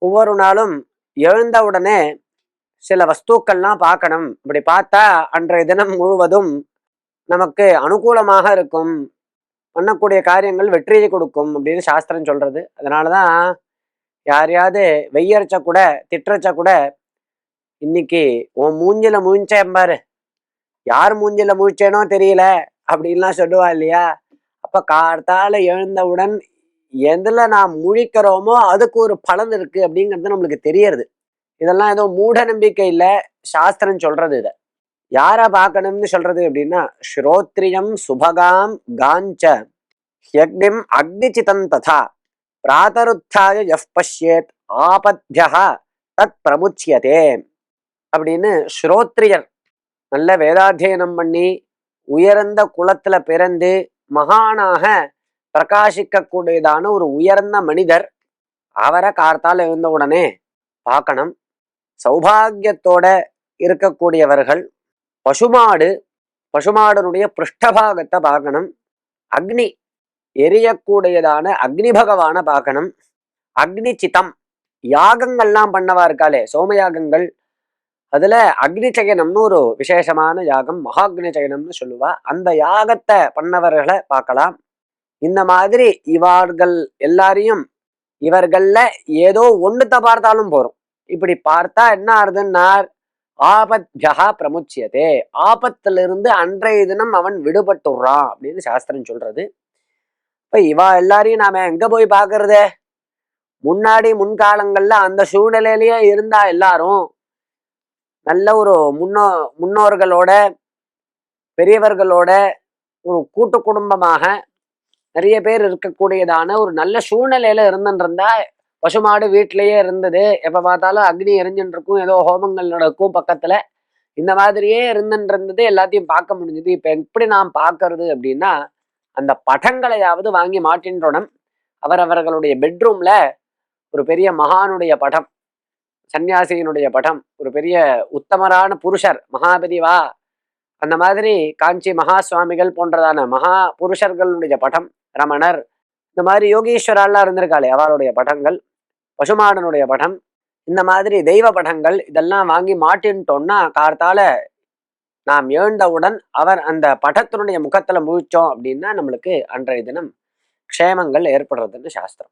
ஒவ்வொரு நாளும் எழுந்த உடனே சில வஸ்துக்கள்லாம் பார்க்கணும். இப்படி பார்த்தா அன்றைய தினம் முழுவதும் நமக்கு அனுகூலமாக இருக்கும், பண்ணக்கூடிய காரியங்கள் வெற்றியை கொடுக்கும் அப்படின்னு சாஸ்திரம் சொல்றது. அதனாலதான் யாரையாவது வெய்யரைச்ச கூட திட்டுறச்ச கூட, இன்னைக்கு உன் மூஞ்சில முழிச்சேன் பாரு, யார் மூஞ்சில முழிச்சேனோ தெரியல அப்படின்லாம் சொல்லுவா இல்லையா? அப்ப கார்த்தால எழுந்தவுடன் எதுல நாம் முழிக்கிறோமோ அதுக்கு ஒரு பலன் இருக்கு அப்படிங்கிறது நம்மளுக்கு தெரியறது. இதெல்லாம் ஏதோ மூட நம்பிக்கை இல்ல, சாஸ்திரம் சொல்றது. இத யாரா பார்க்கணும்னு சொல்றது அப்படின்னா, ஸ்ரோத்ரியம் சுபகாம் காஞ்ச யக்னிம் அக்னிசிதம் ததா பிராதருத்தாய யஃப் பஷ்யேத் ஆபத்யஹ தத் பிரமுச்சியதே அப்படின்னு ஸ்ரோத்ரியர், நல்ல வேதாத்தியனம் பண்ணி உயர்ந்த குலத்துல பிறந்து மகானாக பிரகாசிக்க கூடியதான ஒரு உயர்ந்த மனிதர், அவரை கார்த்தால் எழுந்த உடனே பார்க்கணும். சௌபாகியத்தோட இருக்கக்கூடியவர்கள் பசுமாடு, பசுமாடனுடைய பிருஷ்டபாகத்தை பார்க்கணும். அக்னி, எரியக்கூடியதான அக்னி பகவான பார்க்கணும். அக்னி சிதம், யாகங்கள்லாம் பண்ணவா இருக்காளே சோமயாகங்கள், அதுல அக்னி சயனம்னு ஒரு விசேஷமான யாகம், மகாக்னி சயனம்னு சொல்லுவா, அந்த யாகத்தை பண்ணவர்களை பார்க்கலாம். இந்த மாதிரி இவர்கள் எல்லாரையும், இவர்கள்ல ஏதோ ஒண்ணுத்த பார்த்தாலும் போறோம். இப்படி பார்த்தா என்ன ஆறுதுன்னா, ஆபத்யா பிரமுச்சியதே, ஆபத்திலிருந்து அன்றைய தினம் அவன் விடுபட்டுறான் அப்படின்னு சாஸ்திரம் சொல்றது. இப்ப இவா எல்லாரையும் நாம எங்க போய் பாக்குறது? முன்னாடி முன்காலங்கள்ல அந்த சூழ்நிலையிலேயே இருந்தா எல்லாரும் நல்ல ஒரு முன்னோர்களோட பெரியவர்களோட ஒரு கூட்டு குடும்பமாக நிறைய பேர் இருக்கக்கூடியதான ஒரு நல்ல சூழ்நிலையில இருந்துருந்தா, பசுமாடு வீட்டிலேயே இருந்தது, எப்ப பார்த்தாலும் அக்னி எரிஞ்சுட்டு இருக்கும், ஏதோ ஹோமங்கள் நடக்கும் பக்கத்துல, இந்த மாதிரியே இருந்துருந்தது, எல்லாத்தையும் பார்க்க முடிஞ்சது. இப்ப எப்படி நாம் பார்க்கறது அப்படின்னா, அந்த படங்களையாவது வாங்கி மாட்டின்றோம். அவரவர்களுடைய பெட்ரூம்ல ஒரு பெரிய மகானுடைய படம், சன்னியாசியினுடைய படம், ஒரு பெரிய உத்தமரான புருஷர் மகாபெரிவா, அந்த மாதிரி காஞ்சி மகா சுவாமிகள் போன்றதான மகா புருஷர்களுடைய படம், ரமணர், இந்த மாதிரி யோகீஸ்வராலாம் இருந்திருக்காளே அவளுடைய படங்கள், பசுமாடனுடைய படம், இந்த மாதிரி தெய்வ படங்கள் இதெல்லாம் வாங்கி மாட்டின்ட்டோம்னா கார்த்தால நாம் எழுந்தவுடன் அவர் அந்த படத்தினுடைய முகத்துல முழிச்சோம் அப்படின்னா நம்மளுக்கு அன்றைய தினம் க்ஷேமங்கள் ஏற்படுறதுன்னு சாஸ்திரம்.